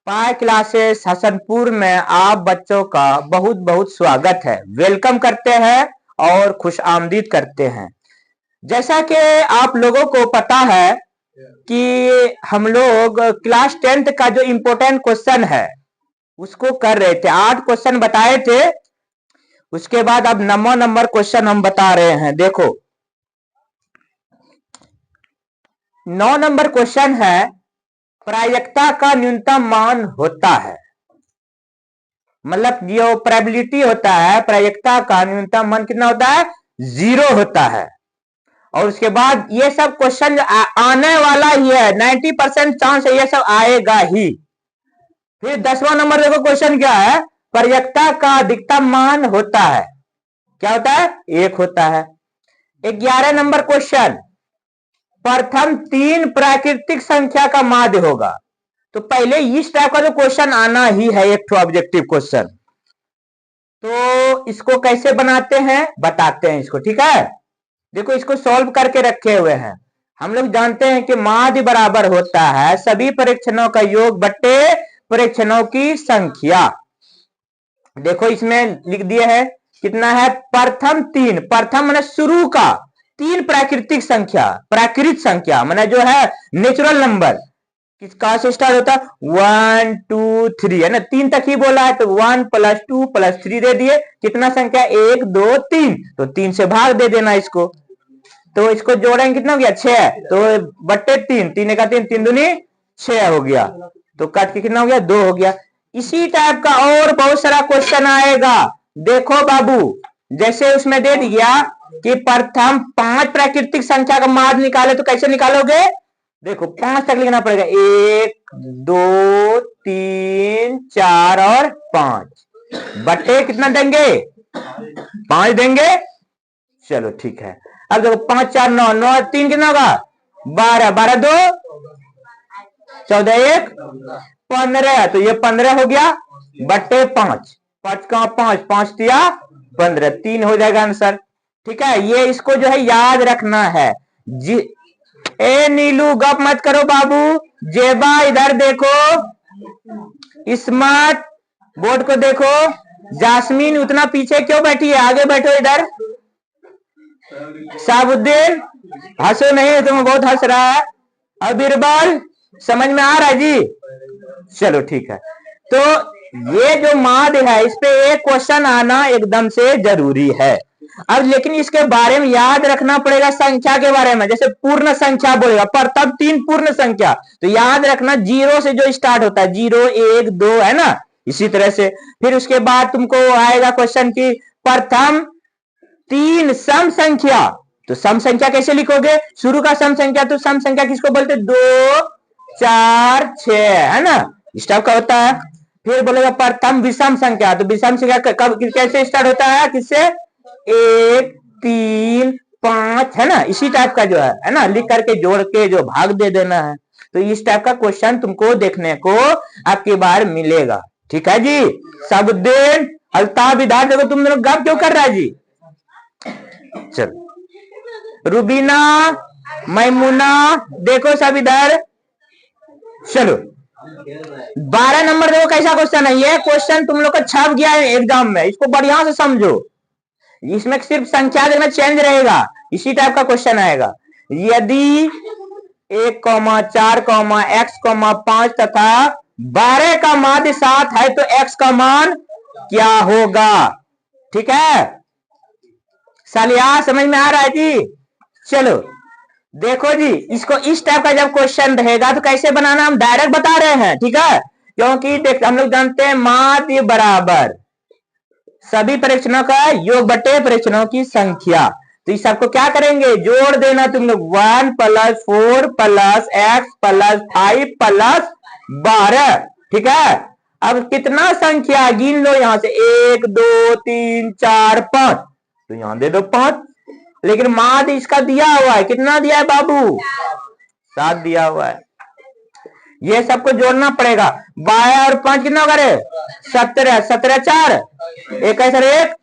Pi classes Hasanpur में आप बच्चों का बहुत बहुत स्वागत है। वेलकम करते हैं और खुश आमदीद करते हैं। जैसा कि आप लोगों को पता है कि हम लोग क्लास 10th का जो इम्पोर्टेंट क्वेश्चन है उसको कर रहे थे। 8 क्वेश्चन बताए थे, उसके बाद अब 9वां नंबर क्वेश्चन हम बता रहे हैं। देखो 9 नंबर क्वेश्चन है, प्रायिकता का न्यूनतम मान होता है, मतलब जो प्रोबेबिलिटी होता है प्रायिकता का न्यूनतम मान कितना होता है? 0 होता है। और उसके बाद ये सब क्वेश्चन आने वाला ही है, 90% चांस है ये सब आएगा ही। फिर 10वां नंबर देखो क्वेश्चन क्या है, प्रायिकता का अधिकतम मान होता है, क्या होता है? 1 होता है। 11 नंबर क्वेश्चन, प्रथम 3 प्राकृतिक संख्या का माध्य होगा। तो पहले इस टाइप का जो क्वेश्चन आना ही है, एक तो ऑब्जेक्टिव क्वेश्चन। तो इसको कैसे बनाते हैं बताते हैं इसको, ठीक है? देखो इसको सॉल्व करके रखे हुए हैं। हम लोग जानते हैं कि माध्य बराबर होता है सभी परीक्षणों का योग बट्टे परीक्षणों की संख्या। देखो इसमें लिख दिए है, कितना है? प्रथम 3, प्रथम मैंने शुरू का 3 प्राकृतिक संख्या, प्राकृत संख्या मैंने जो है नेचुरल नंबर, किसका से स्टार्ट होता है? 1 2 3 है ना, 3 तक ही बोला है तो 1 + 2 + 3 दे दिए। कितना संख्या? 1 2 3, तो 3 से भाग दे देना इसको। तो इसको जोड़ेंगे कितना हो गया? 6, तो बट्टे 3, 3 का 3, 3 दूनी 6 हो गया। तो कट के कितना हो गया? 2 हो गया। इसी टाइप का और बहुत सारा क्वेश्चन आएगा। देखो बाबू, जैसे उसमें दे दिया कि प्रथम 5 प्राकृतिक संख्या का माध्य निकाले, तो कैसे निकालोगे? देखो 5 तक लिखना पड़ेगा, 1 2 3 4 और 5 बट्टे कितना देंगे? 5 देंगे। चलो ठीक है। अब देखो 5 4 9, 9 3 कितना होगा? 12, 12 2 14, 1 15, तो ये 15 हो गया बट्टे 5, 5 का 5, 5 दिया 15, 3 हो जाएगा आंसर। ठीक है, ये इसको जो है याद रखना है जी। ए नीलू गप मत करो बाबू, जेबा इधर देखो, स्मार्ट बोर्ड को देखो। जास्मीन उतना पीछे क्यों बैठी है? आगे बैठो इधर। साबुद्दीन हंसो नहीं, तुम बहुत हंस रहा है। अब बिरबल समझ में आ रहा है जी? चलो ठीक है। तो ये जो माध्य है इस पे एक क्वेश्चन आना एकदम से जरूरी है। अब लेकिन इसके बारे में याद रखना पड़ेगा, संख्या के बारे में। जैसे पूर्ण संख्या बोलेगा, प्रथम 3 पूर्ण संख्या, तो याद रखना 0 से जो स्टार्ट होता है, 0 1 2 है ना, इसी तरह से। फिर उसके बाद तुमको आएगा क्वेश्चन की प्रथम 3 सम संख्या, तो सम संख्या कैसे लिखोगे? शुरू का सम संख्या, तो सम संख्या किसको बोलते? 2 4 6 है ना, इस टाइप का होता है। फिर बोलेगा प्रथम विषम संख्या, तो विषम संख्या कब कैसे स्टार्ट होता है? किससे? 1 3 5 है ना, इसी टाइप का जो है ना, लिख करके जोड़ के जो भाग दे देना है। तो इस टाइप का क्वेश्चन तुमको देखने को आपकी बार मिलेगा। ठीक है जी। साबुद्दीन अल्ताफ इधर देखो, तुम लोग गप क्यों कर रहा है जी? चलो रुबीना मैमुना देखो सब इधर। चलो 12 नंबर देखो कैसा क्वेश्चन है। ये क्वेश्चन तुम लोग का छप गया है एग्जाम में, इसको बढ़िया से समझो। इसमें सिर्फ संख्या देना चेंज रहेगा, इसी टाइप का क्वेश्चन आएगा। यदि 1, 4, x, 5 तथा 12 का माध्य 7 है तो x का मान क्या होगा? ठीक है, सालिया समझ में आ रहा है जी? चलो देखो जी, इसको इस टाइप का जब क्वेश्चन रहेगा तो कैसे बनाना हम डायरेक्ट बता रहे हैं। ठीक है, क्योंकि देख हम लोग जानते हैं माध्य बराबर सभी परीक्षणों का योग बटे परीक्षणों की संख्या। तो इस सबको क्या करेंगे? जोड़ देना तुम लोग, 1 + 4 + x + 5 + 12। ठीक है, अब कितना संख्या गिन लो यहां से, 1 2 3 4 5, तो यहां दे दो 5। लेकिन माध्य इसका दिया हुआ है, कितना दिया है बाबू? 7 दिया हुआ है। ये सबको जोड़ना पड़ेगा। 12 और 5 कितना होगा रे? 17, 17 4 21 और 1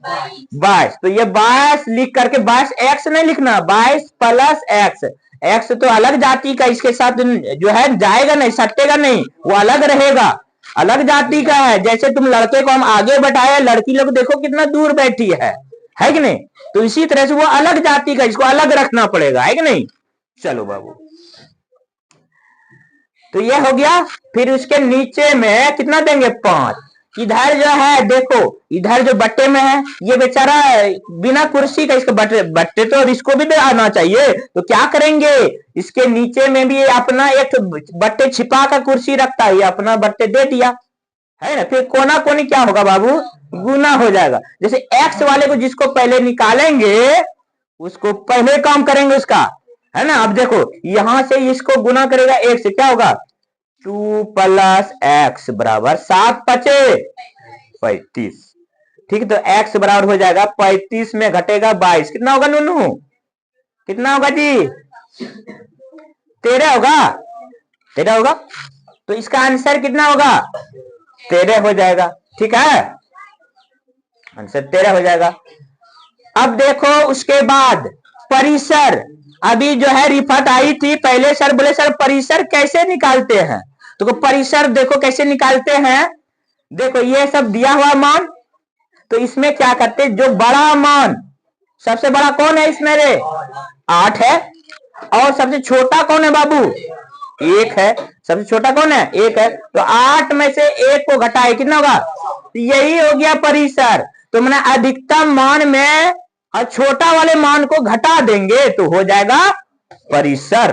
22। तो ये 22 लिख करके 22 एक्स नहीं लिखना, 22 प्लस एक्स। एक्स तो अलग जाति का, इसके साथ जो है जाएगा नहीं, सटेगा नहीं, वो अलग रहेगा, अलग जाति का है। जैसे तुम लड़के को हम आगे बैठाए, लड़की लोग देखो कितना दूर बैठी है कि नहीं? तो इसी तरह से वो अलग जाति का, इसको अलग रखना पड़ेगा, है कि नहीं? चलो बाबू, तो ये हो गया। फिर उसके नीचे में कितना देंगे? 5। इधर जो है देखो, इधर जो बट्टे में है, ये बेचारा बिना कुर्सी का, इसको बट्टे तो इसको भी आना चाहिए। तो क्या करेंगे, इसके नीचे में भी अपना एक बट्टे छिपा का कुर्सी रखता है, अपना बट्टे दे दिया, है ना? फिर कोना कोनी क्या होगा बाबू? गुना हो जाएगा। जैसे एक्स वाले को जिसको पहले निकालेंगे उसको पहले काम करेंगे उसका, है ना? अब देखो यहां से इसको गुना करेगा एक से, क्या होगा? 2 प्लस एक्स बराबर 7 पचे 35। ठीक है, तो एक्स बराबर हो जाएगा 35 में घटेगा 22, कितना होगा नूनू? कितना होगा जी? 13 होगा, 13 होगा। तो इसका आंसर कितना होगा? 13 हो जाएगा। ठीक है, आंसर 13 हो जाएगा। अब देखो उसके बाद परिसर, अभी जो है रिफत आई थी, पहले सर बोले सर परिसर कैसे निकालते हैं? तो परिसर देखो कैसे निकालते हैं। देखो ये सब दिया हुआ मान, तो इसमें क्या करते, जो बड़ा मान, सबसे बड़ा कौन है इसमें रे? 8 है। और सबसे छोटा कौन है बाबू? 1 है। सबसे छोटा कौन है? 1 है। तो 8 में से 1 को घटाए कितना होगा? यही हो गया परिसर। तो मैंने अधिकतम मान में और छोटा वाले मान को घटा देंगे तो हो जाएगा परिसर।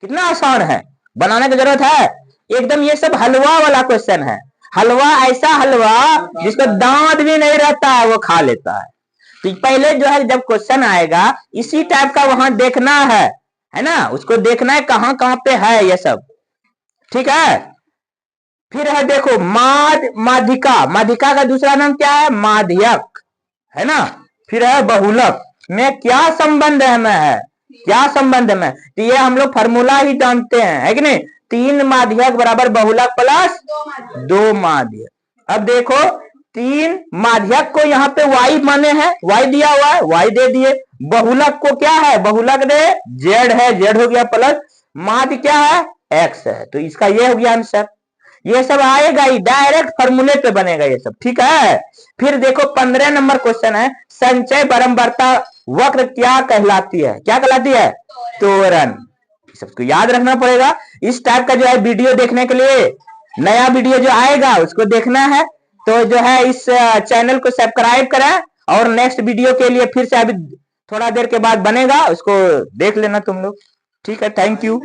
कितना आसान है, बनाने की जरूरत है एकदम। ये सब हलवा वाला क्वेश्चन है। हलवा ऐसा हलवा जिसको दांत भी नहीं रहता है वो खा लेता है। तो पहले जो है जब क्वेश्चन आएगा इसी टाइप का वहां देखना है ना? उसको देखना है कहां कहां पे है ये सब। ठीक है, फिर है देखो माध्यिका। माध्यिका का दूसरा नाम क्या है? माध्यक, है ना? फिर है बहुलक में क्या संबंध है, क्या संबंध में? तो ये हम लोग फॉर्मूला ही जानते हैं, है कि नहीं? 3 माध्यक बराबर बहुलक प्लस 2 माध्यक। अब देखो 3 माध्यक को यहाँ पे y माने हैं, y दिया हुआ है, y दे दिए। बहुलक को क्या है? बहुलक दे z है, z हो गया प्लस माध्य क्या है? x है। तो इसका ये हो गया आंसर। ये सब आएगा ही, डायरेक्ट फॉर्मूले पे बनेगा ये सब। ठीक है, फिर देखो 15 नंबर क्वेश्चन है, संचय बारंबारता वक्र क्या कहलाती है? क्या कहलाती है? त्वरण। सबको याद रखना पड़ेगा। इस टाइप का जो है वीडियो देखने के लिए नया वीडियो जो आएगा उसको देखना है तो जो है इस चैनल को सब्सक्राइब करें, और नेक्स्ट वीडियो के लिए फिर से अभी थोड़ा देर के बाद बनेगा, उसको देख लेना तुम लोग। ठीक है, थैंक यू।